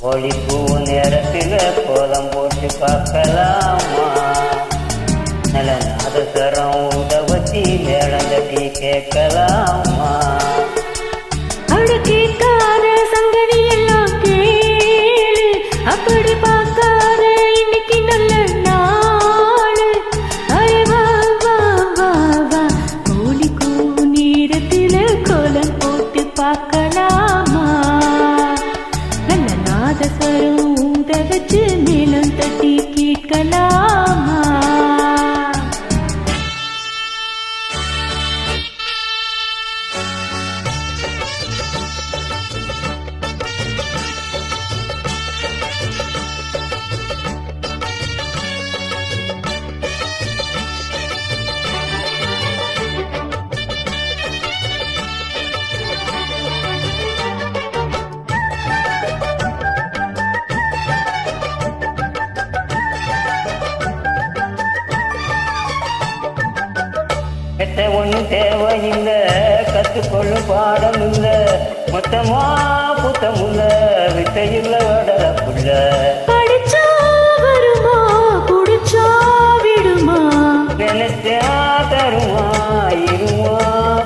ஒளிப்பூ நேரத்தில் கோலம் போட்டு பார்க்கலாமா? நல்ல நாதஸ்வரம் உதவத்தி மேளந்தட்டி கேட்கலாமா? கேட்காத சங்கதி எல்லாம் கேளு, அப்படி பார்க்காத இன்னைக்கு நல்ல நாள். அரே வா வா வா வா, கோழி கூ நேரத்தில் கோலம் போட்டு பார்க்கலாமா? நல்ல நாதஸ்வரம் ஊத வச்சு மேளம் தட்டி கேட்கலாமா? கெட்ட ஒண்ணு தேவையில்லை, கத்துக்கொள்ளும் பாடம் இல்ல, மொத்தமா புத்தமுல்ல, வித்தையுள்ள வடலப்புள்ள. படிச்சா வருமா, குடிச்சா விடுமா, நினைச்சா தருமா, இருமா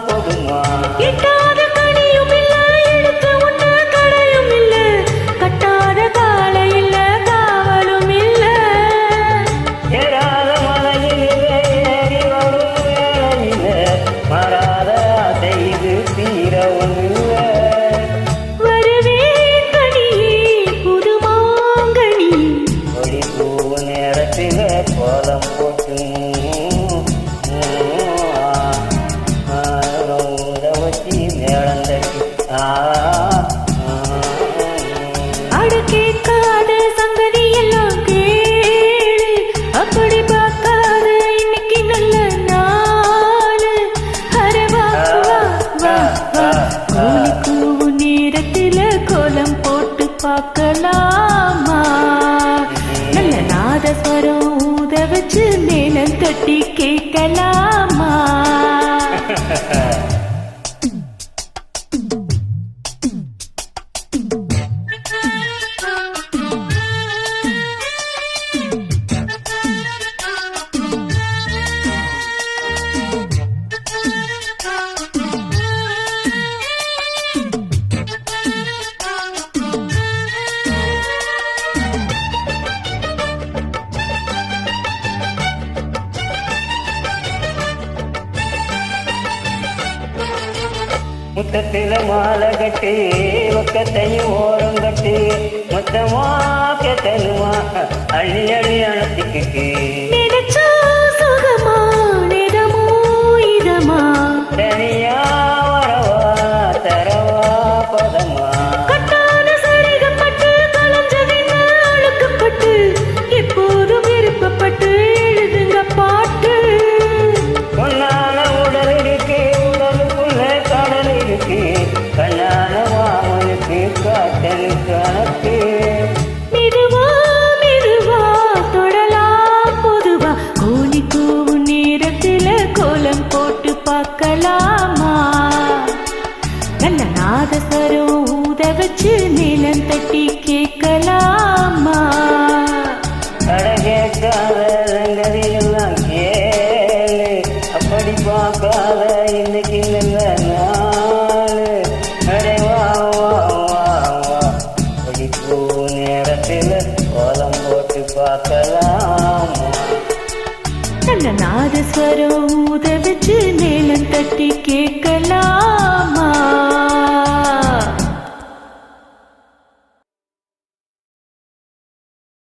கொடுமா. எட்டாத கனியும் இல்ல, எடுத்த ஒண்ணு கடையும் இல்ல, கட்டாத காலை இல்ல, காவலும் இல்ல. ஏறாத மலையில் ஏறி வரும் வேலையில, மாறாத ஆசை இது தீர ஒன்றில்ல. வருவேன் கனியே புதுமாங்கனி, ஒளிப்பூ நேரத்தில் கோலம் போட்டு உதவத்தி மேளந்தட்டி கேட்காத சங்கதி எல்லாம் கேளு, அப்படி பார்க்காத இன்னைக்கு நல்ல நாள். அரே வா வா வா வா, கோழி கூவும் நேரத்தில் கோலம் போட்டு பார்க்கலாமா? நல்ல நாதஸ்வரம் ஊத வச்சு மேளம் தட்டி கேட்கலாமா? முத்தத்தில மாலை கட்டி ஒக்கத்தையும் ஓரம் கட்டி மொத்தமா கேட்டனுமா அள்ளி அள்ளி அணைச்சிக்கிட்டு நினைச்சா சுகமா, நிதமோ இதமா, தனியா வரவா தரவா பதமா. கட்டான சரிகப்பட்டு கலஞ்சவின் அழுக்கப்பட்டு எப்போதும் விருப்பப்பட்டு எழுதுங்க பாட்டு. பொன்னான உடல் இருக்கு, உடலுக்குள்ள கடல் இருக்கு, கண்ணான மாமனுக்கு காட்டல் கணக்கு. மெதுவா மெதுவா தொடலாம் பொதுவா, கோழி கூவும் நேரத்தில் கோலம் போட்டு பார்க்கலாமா? நல்ல நாதஸ்வரம் ஊத வச்சு நிலம் தட்டி கேட்கலாமா? அடகேட்காத எல்லாம் கேளு, அப்படி பார்க்காத இன்னைக்கு நல்ல நாள். அடே வா வா வா வா, ஒளிப்பூ நேரத்தில் கோலம் போட்டு பார்க்கலாமா? நல்ல நாதஸ்வரம் ஊத